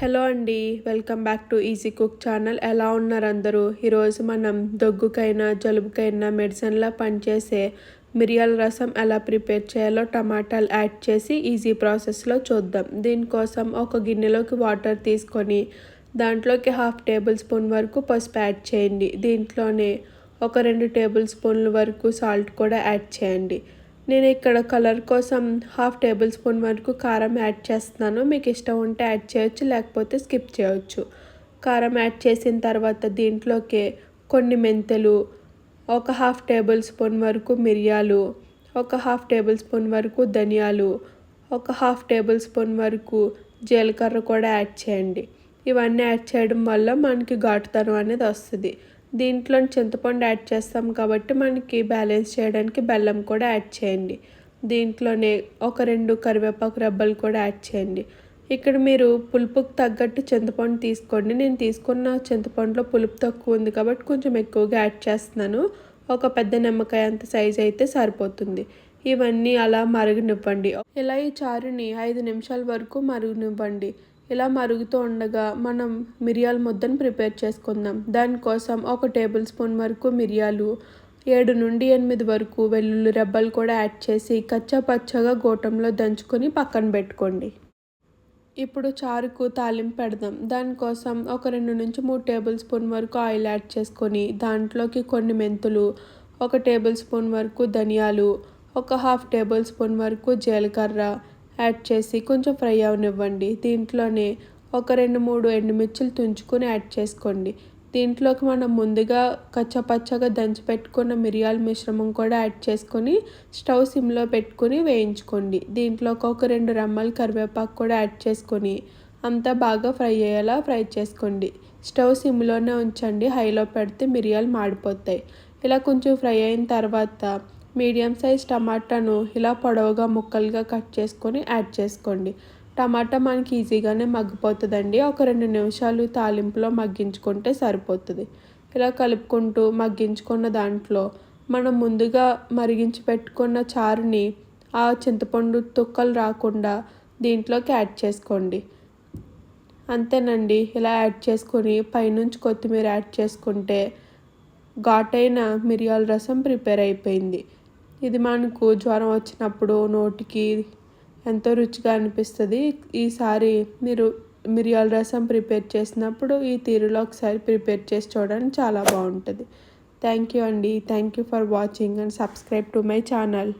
Hello అండి, welcome back to easy cook channel. ఎలా ఉన్నారు అందరూ? ఈరోజు మనం దగ్గుకైనా జలుబుకైనా మెడిసిన్లా పనిచేసే మిరియాల రసం ఎలా ప్రిపేర్ చేయాలో టమాటాలు యాడ్ చేసి ఈజీ ప్రాసెస్లో చూద్దాం. దీనికోసం ఒక గిన్నెలోకి వాటర్ తీసుకొని దాంట్లోకి 1/2 టేబుల్ స్పూన్ వరకు పసుపు యాడ్ చేయండి. దీంట్లోనే ఒక 2 టేబుల్ స్పూన్ల వరకు సాల్ట్ కూడా యాడ్ చేయండి. నేను ఇక్కడ కలర్ కోసం 1/2 టేబుల్ స్పూన్ వరకు కారం యాడ్ చేస్తున్నాను. మీకు ఇష్టం ఉంటే యాడ్ చేయొచ్చు, లేకపోతే స్కిప్ చేయొచ్చు. కారం యాడ్ చేసిన తర్వాత దీంట్లోకి కొన్ని మెంతులు, ఒక 1/2 టేబుల్ స్పూన్ వరకు మిరియాలు, ఒక 1/2 టేబుల్ స్పూన్ వరకు ధనియాలు, ఒక 1/2 టేబుల్ స్పూన్ వరకు జీలకర్ర కూడా యాడ్ చేయండి. ఇవన్నీ యాడ్ చేయడం వల్ల మనకి ఘాటుతనం అనేది వస్తుంది. దీంట్లో చింతపండు యాడ్ చేస్తాం కాబట్టి మనకి బ్యాలెన్స్ చేయడానికి బెల్లం కూడా యాడ్ చేయండి. దీంట్లోనే ఒక 2 కరివేపాకు రెబ్బలు కూడా యాడ్ చేయండి. ఇక్కడ మీరు పులుపుకి తగ్గట్టు చింతపండు తీసుకోండి. నేను తీసుకున్న చింతపండులో పులుపు తక్కువ ఉంది కాబట్టి కొంచెం ఎక్కువగా యాడ్ చేస్తున్నాను. ఒక పెద్ద నిమ్మకాయ అంత సైజ్ అయితే సరిపోతుంది. ఇవన్నీ అలా మరగనివ్వండి. ఇలా ఈ చారుని 5 నిమిషాల వరకు మరగనివ్వండి. ఇలా మరుగుతూ ఉండగా మనం మిరియాల ముద్దను ప్రిపేర్ చేసుకుందాం. దానికోసం ఒక టేబుల్ స్పూన్ వరకు మిరియాలు, 7 నుండి 8 వరకు వెల్లుల్లి రెబ్బలు కూడా యాడ్ చేసి కచ్చా పచ్చగా గోటంలో దంచుకొని పక్కన పెట్టుకోండి. ఇప్పుడు చారుకు తాలింపు పెడదాం. దానికోసం ఒక 2 నుంచి 3 టేబుల్ స్పూన్ వరకు ఆయిల్ యాడ్ చేసుకొని దాంట్లోకి కొన్ని మెంతులు, ఒక టేబుల్ స్పూన్ వరకు ధనియాలు, ఒక 1/2 టేబుల్ స్పూన్ వరకు జీలకర్ర యాడ్ చేసి కొంచెం ఫ్రై అవనివ్వండి. దీంట్లోనే ఒక 2-3 ఎండుమిర్చులు తుంచుకొని యాడ్ చేసుకోండి. దీంట్లోకి మనం ముందుగా కచ్చపచ్చగా దంచి పెట్టుకున్న మిరియాల మిశ్రమం కూడా యాడ్ చేసుకొని స్టవ్ సిమ్లో పెట్టుకొని వేయించుకోండి. దీంట్లోకి ఒక 2 రెమ్మలు కరివేపాకు కూడా యాడ్ చేసుకొని అంతా బాగా ఫ్రై అయ్యేలా ఫ్రై చేసుకోండి. స్టవ్ సిమ్లోనే ఉంచండి, హైలో పెడితే మిరియాలు మాడిపోతాయి. ఇలా కొంచెం ఫ్రై అయిన తర్వాత మీడియం సైజ్ టమాటాను ఇలా పొడవుగా ముక్కలుగా కట్ చేసుకొని యాడ్ చేసుకోండి. టమాటా మనకి ఈజీగానే మగ్గిపోతుందండి. ఒక 2 నిమిషాలు తాలింపులో మగ్గించుకుంటే సరిపోతుంది. ఇలా కలుపుకుంటూ మగ్గించుకున్న దాంట్లో మనం ముందుగా మరిగించి పెట్టుకున్న చారుని ఆ చింతపండు తొక్కలు రాకుండా దీంట్లోకి యాడ్ చేసుకోండి. అంతేనండి. ఇలా యాడ్ చేసుకొని పైనుంచి కొత్తిమీర యాడ్ చేసుకుంటే ఘాటైన మిరియాల రసం ప్రిపేర్ అయిపోయింది. ఇది మనకు జ్వరం వచ్చినప్పుడు నోటికి ఎంతో రుచిగా అనిపిస్తుంది. ఈసారి మీరు మిరియాల రసం ప్రిపేర్ చేసినప్పుడు ఈ తీరులో ఒకసారి ప్రిపేర్ చేసి చూడండి, చాలా బాగుంటుంది. థ్యాంక్ యూ అండి. Thank you for watching and subscribe to my channel.